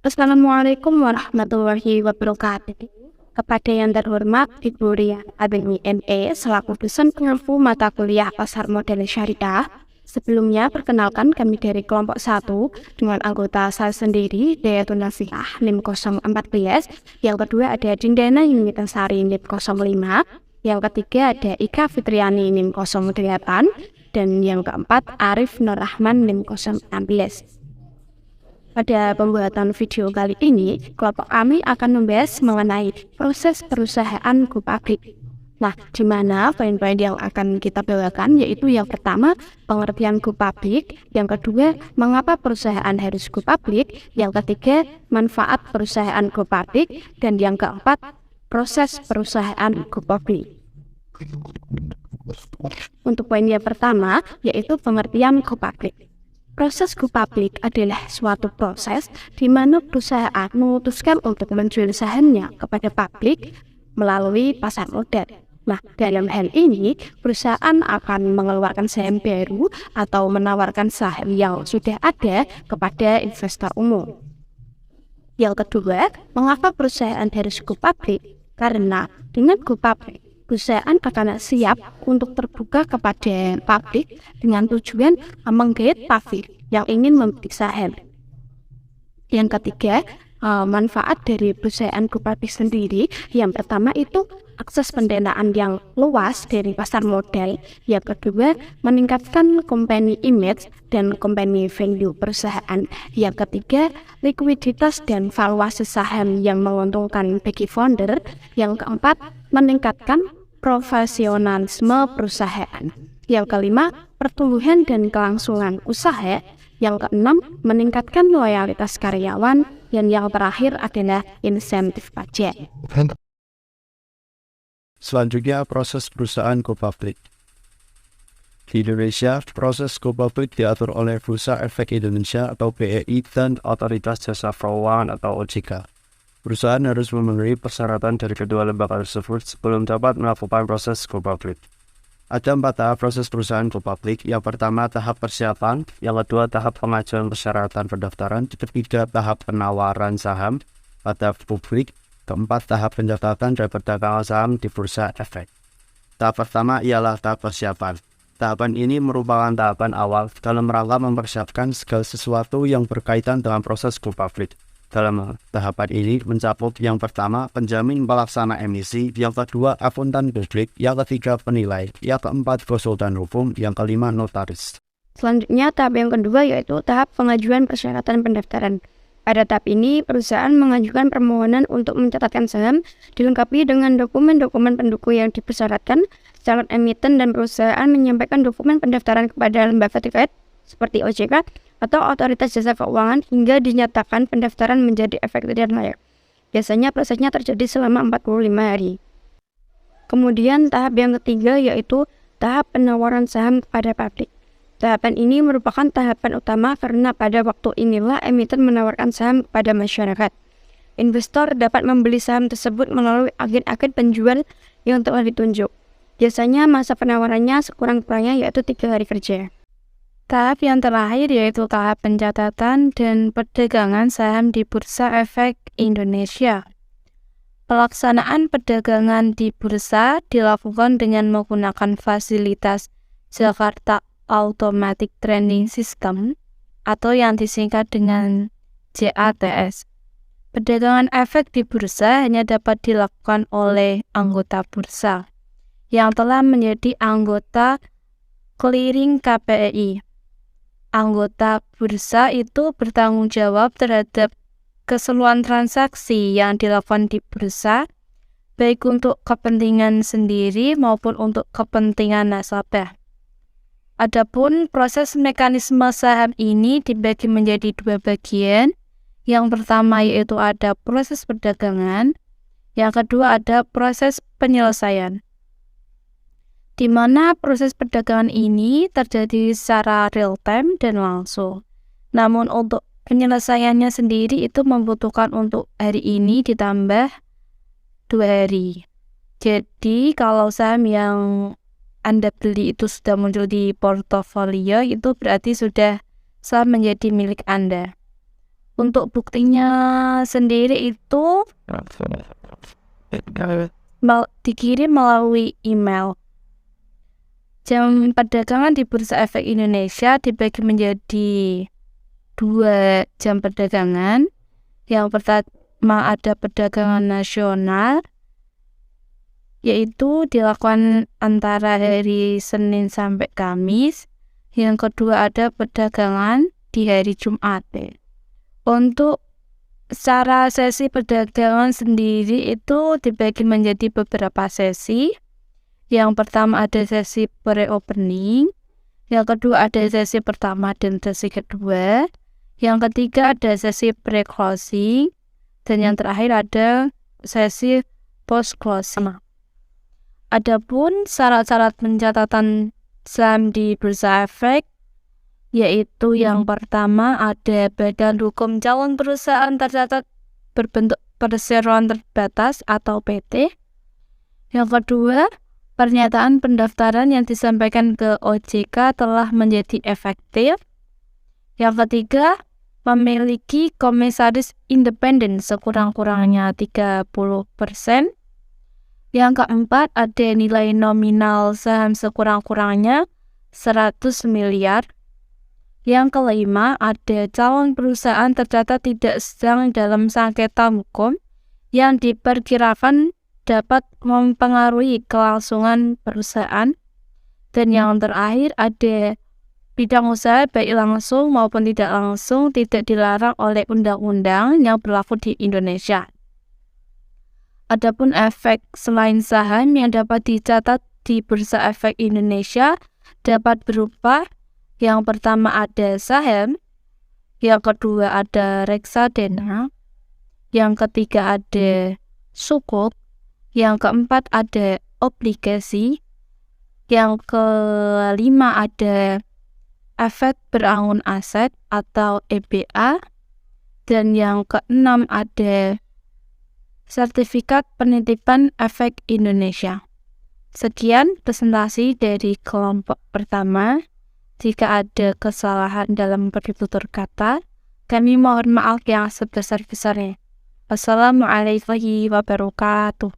Assalamualaikum warahmatullahi wabarakatuh. Kepada yang terhormat Ibu Ria Abeni ME selaku dosen pengampu mata kuliah Pasar Modal Syariah. Sebelumnya perkenalkan kami dari kelompok 1 dengan anggota saya sendiri yaitu Nasiah NIM 014. Yang kedua ada Dindana Yunitasari NIM 05. Yang ketiga ada Ika Fitriani NIM 08. Dan yang keempat Arif Nur Rahman NIM 016. Pada pembuatan video kali ini, kelompok kami akan membahas mengenai proses perusahaan go public. Nah, di mana poin-poin yang akan kita bawakan yaitu yang pertama, pengertian go public, yang kedua, mengapa perusahaan harus go public, yang ketiga, manfaat perusahaan go public, dan yang keempat, proses perusahaan go public. Untuk poin yang pertama, yaitu pengertian go public. Proses go public adalah suatu proses di mana perusahaan memutuskan untuk menjual sahamnya kepada publik melalui pasar modal. Nah, dalam hal ini, perusahaan akan mengeluarkan saham baru atau menawarkan saham yang sudah ada kepada investor umum. Yang kedua, mengapa perusahaan harus go public? Karena dengan go public, perusahaan akan siap untuk terbuka kepada publik dengan tujuan menggait publik yang ingin membeli saham. Yang ketiga, manfaat dari perusahaan go public sendiri. Yang pertama itu akses pendanaan yang luas dari pasar modal. Yang kedua, meningkatkan company image dan company value perusahaan. Yang ketiga, likuiditas dan valuasi saham yang menguntungkan bagi founder. Yang keempat, meningkatkan profesionalisme perusahaan. Yang kelima, pertumbuhan dan kelangsungan usaha. Yang keenam, meningkatkan loyalitas karyawan. Dan yang terakhir adalah insentif pajak. Selanjutnya, proses perusahaan go public. Di Indonesia, proses go public diatur oleh Bursa Efek Indonesia atau BEI dan Otoritas Jasa Keuangan atau OJK. Perusahaan harus memenuhi persyaratan dari kedua lembaga tersebut sebelum dapat melakukan proses go public. Ada 4 tahap proses perusahaan go public. Yang pertama, tahap persiapan. Yang kedua, tahap pengajuan persyaratan pendaftaran. Ketiga, tahap penawaran saham pada publik. Keempat, tahap pendaftaran dan perdagangan saham di Bursa Efek. Tahap pertama ialah tahap persiapan. Tahapan ini merupakan tahapan awal dalam rangka mempersiapkan segala sesuatu yang berkaitan dengan proses go public. Dalam tahapan ini mencakup yang pertama, penjamin pelaksana emisi, yang kedua, akuntan publik, yang ketiga, penilai, yang keempat, konsultan hukum, yang kelima, notaris. Selanjutnya, tahap yang kedua yaitu tahap pengajuan persyaratan pendaftaran. Pada tahap ini, perusahaan mengajukan permohonan untuk mencatatkan saham, dilengkapi dengan dokumen-dokumen pendukung yang dipersyaratkan. Calon emiten dan perusahaan menyampaikan dokumen pendaftaran kepada lembaga terkait seperti OJK atau Otoritas Jasa Keuangan hingga dinyatakan pendaftaran menjadi efektif dan layak. Biasanya prosesnya terjadi selama 45 hari. Kemudian tahap yang ketiga yaitu tahap penawaran saham kepada publik. Tahapan ini merupakan tahapan utama karena pada waktu inilah emiten menawarkan saham kepada masyarakat. Investor dapat membeli saham tersebut melalui agen-agen penjual yang telah ditunjuk. Biasanya masa penawarannya sekurang-kurangnya yaitu 3 hari kerja. Tahap yang terakhir yaitu tahap pencatatan dan perdagangan saham di Bursa Efek Indonesia. Pelaksanaan perdagangan di bursa dilakukan dengan menggunakan fasilitas Jakarta Automatic Trading System atau yang disingkat dengan JATS. Perdagangan efek di bursa hanya dapat dilakukan oleh anggota bursa yang telah menjadi anggota clearing KPI. Anggota bursa itu bertanggung jawab terhadap keseluruhan transaksi yang dilakukan di bursa, baik untuk kepentingan sendiri maupun untuk kepentingan nasabah. Adapun proses mekanisme saham ini dibagi menjadi 2 bagian. Yang pertama yaitu ada proses perdagangan, yang kedua ada proses penyelesaian. Di mana proses perdagangan ini terjadi secara real time dan langsung. Namun untuk penyelesaiannya sendiri itu membutuhkan untuk hari ini ditambah 2 hari. Jadi kalau saham yang Anda beli itu sudah muncul di portofolio, itu berarti sudah saham menjadi milik Anda. Untuk buktinya sendiri itu dikirim melalui email. Jam perdagangan di Bursa Efek Indonesia dibagi menjadi 2 jam perdagangan. Yang pertama ada perdagangan nasional, yaitu dilakukan antara hari Senin sampai Kamis. Yang kedua ada perdagangan di hari Jumat. Untuk secara sesi perdagangan sendiri itu dibagi menjadi beberapa sesi. Yang pertama ada sesi pre-opening, yang kedua ada sesi pertama dan sesi kedua, yang ketiga ada sesi pre-closing, dan yang terakhir ada sesi post-closing. Adapun syarat-syarat pencatatan saham di Bursa Efek, yaitu yang pertama ada badan hukum calon perusahaan tercatat berbentuk perseroan terbatas atau PT. Yang kedua, pernyataan pendaftaran yang disampaikan ke OJK telah menjadi efektif. Yang ketiga, memiliki komisaris independen sekurang-kurangnya 30%. Yang keempat, ada nilai nominal saham sekurang-kurangnya 100 miliar. Yang kelima, ada calon perusahaan tercatat tidak sedang dalam sengketa hukum yang diperkirakan dapat mempengaruhi kelangsungan perusahaan. Dan yang terakhir ada bidang usaha baik langsung maupun tidak langsung tidak dilarang oleh undang-undang yang berlaku di Indonesia. Adapun efek selain saham yang dapat dicatat di Bursa Efek Indonesia dapat berupa yang pertama ada saham, yang kedua ada reksadana, yang ketiga ada sukuk, yang keempat ada obligasi, yang kelima ada efek berangun aset atau EBA, dan yang keenam ada sertifikat penitipan efek Indonesia. Sekian presentasi dari kelompok pertama. Jika ada kesalahan dalam penutur kata, kami mohon maaf yang sebesar-besarnya. Wassalamualaikum warahmatullahi wabarakatuh.